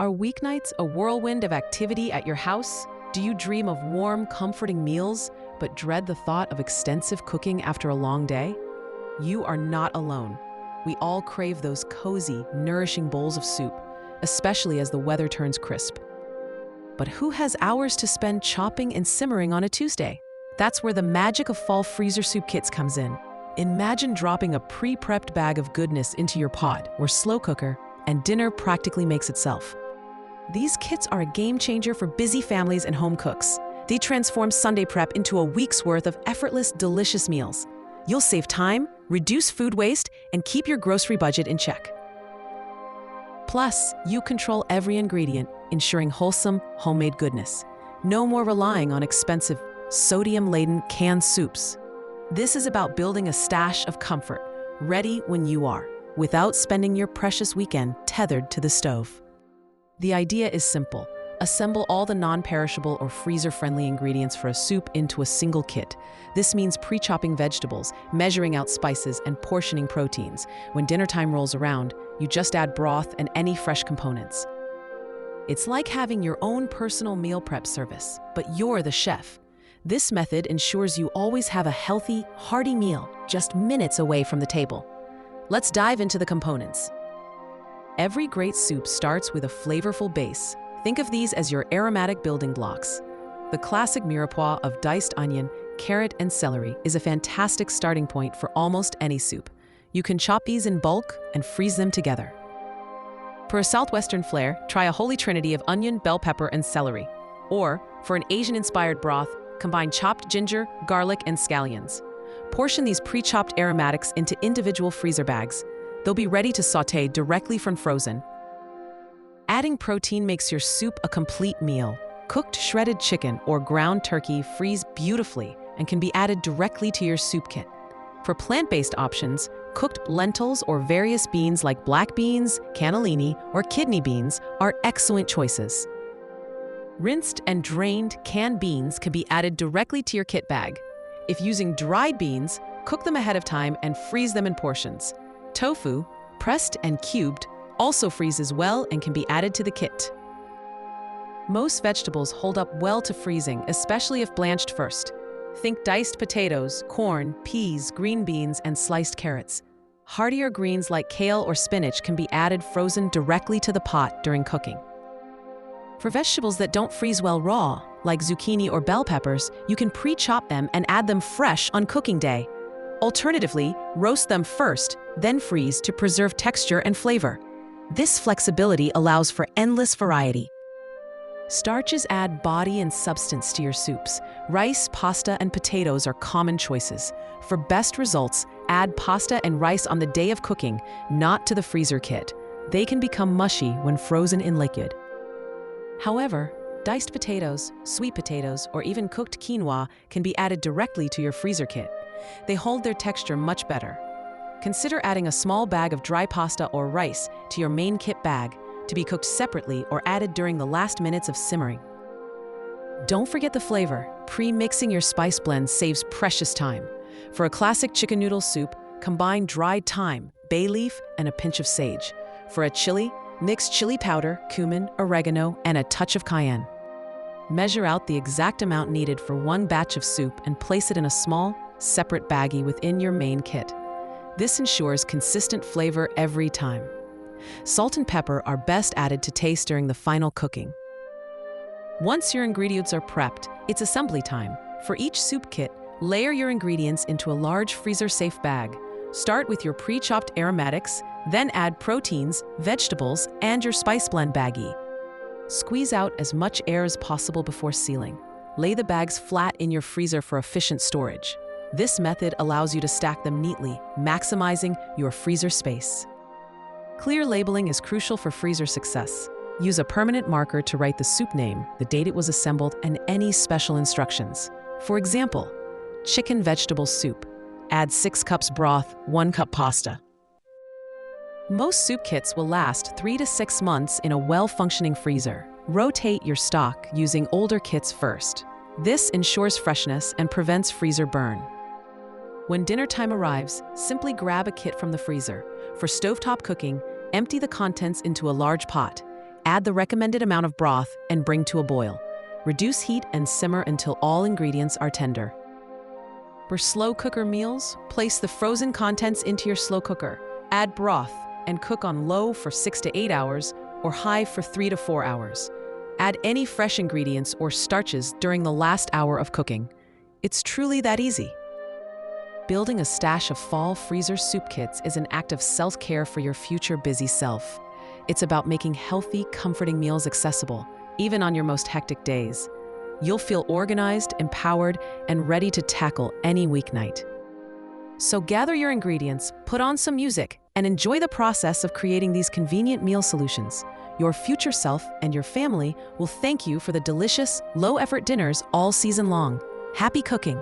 Are weeknights a whirlwind of activity at your house? Do you dream of warm, comforting meals, but dread the thought of extensive cooking after a long day? You are not alone. We all crave those cozy, nourishing bowls of soup, especially as the weather turns crisp. But who has hours to spend chopping and simmering on a Tuesday? That's where the magic of fall freezer soup kits comes in. Imagine dropping a pre-prepped bag of goodness into your pot or slow cooker, and dinner practically makes itself. These kits are a game changer for busy families and home cooks. They transform Sunday prep into a week's worth of effortless, delicious meals. You'll save time, reduce food waste, and keep your grocery budget in check. Plus, you control every ingredient, ensuring wholesome, homemade goodness. No more relying on expensive, sodium-laden canned soups. This is about building a stash of comfort, ready when you are, without spending your precious weekend tethered to the stove. The idea is simple. Assemble all the non-perishable or freezer-friendly ingredients for a soup into a single kit. This means pre-chopping vegetables, measuring out spices, and portioning proteins. When dinner time rolls around, you just add broth and any fresh components. It's like having your own personal meal prep service, but you're the chef. This method ensures you always have a healthy, hearty meal just minutes away from the table. Let's dive into the components. Every great soup starts with a flavorful base. Think of these as your aromatic building blocks. The classic mirepoix of diced onion, carrot, and celery is a fantastic starting point for almost any soup. You can chop these in bulk and freeze them together. For a southwestern flair, try a holy trinity of onion, bell pepper, and celery. Or, for an Asian-inspired broth, combine chopped ginger, garlic, and scallions. Portion these pre-chopped aromatics into individual freezer bags. They'll be ready to sauté directly from frozen. Adding protein makes your soup a complete meal. Cooked shredded chicken or ground turkey freeze beautifully and can be added directly to your soup kit. For plant-based options, cooked lentils or various beans like black beans, cannellini, or kidney beans are excellent choices. Rinsed and drained canned beans can be added directly to your kit bag. If using dried beans, cook them ahead of time and freeze them in portions. Tofu, pressed and cubed, also freezes well and can be added to the kit. Most vegetables hold up well to freezing, especially if blanched first. Think diced potatoes, corn, peas, green beans, and sliced carrots. Heartier greens like kale or spinach can be added frozen directly to the pot during cooking. For vegetables that don't freeze well raw, like zucchini or bell peppers, you can pre-chop them and add them fresh on cooking day. Alternatively, roast them first, then freeze to preserve texture and flavor. This flexibility allows for endless variety. Starches add body and substance to your soups. Rice, pasta, and potatoes are common choices. For best results, add pasta and rice on the day of cooking, not to the freezer kit. They can become mushy when frozen in liquid. However, diced potatoes, sweet potatoes, or even cooked quinoa can be added directly to your freezer kit. They hold their texture much better. Consider adding a small bag of dry pasta or rice to your main kit bag to be cooked separately or added during the last minutes of simmering. Don't forget the flavor. Pre-mixing your spice blend saves precious time. For a classic chicken noodle soup, combine dried thyme, bay leaf, and a pinch of sage. For a chili, mix chili powder, cumin, oregano, and a touch of cayenne. Measure out the exact amount needed for one batch of soup and place it in a small, separate baggie within your main kit. This ensures consistent flavor every time. Salt and pepper are best added to taste during the final cooking. Once your ingredients are prepped, it's assembly time. For each soup kit, layer your ingredients into a large freezer-safe bag. Start with your pre-chopped aromatics, then add proteins, vegetables, and your spice blend baggie. Squeeze out as much air as possible before sealing. Lay the bags flat in your freezer for efficient storage. This method allows you to stack them neatly, maximizing your freezer space. Clear labeling is crucial for freezer success. Use a permanent marker to write the soup name, the date it was assembled, and any special instructions. For example, chicken vegetable soup. Add 6 cups broth, 1 cup pasta. Most soup kits will last 3 to 6 months in a well-functioning freezer. Rotate your stock using older kits first. This ensures freshness and prevents freezer burn. When dinner time arrives, simply grab a kit from the freezer. For stovetop cooking, empty the contents into a large pot. Add the recommended amount of broth and bring to a boil. Reduce heat and simmer until all ingredients are tender. For slow cooker meals, place the frozen contents into your slow cooker. Add broth and cook on low for 6 to 8 hours or high for 3 to 4 hours. Add any fresh ingredients or starches during the last hour of cooking. It's truly that easy. Building a stash of fall freezer soup kits is an act of self-care for your future busy self. It's about making healthy, comforting meals accessible, even on your most hectic days. You'll feel organized, empowered, and ready to tackle any weeknight. So gather your ingredients, put on some music, and enjoy the process of creating these convenient meal solutions. Your future self and your family will thank you for the delicious, low-effort dinners all season long. Happy cooking!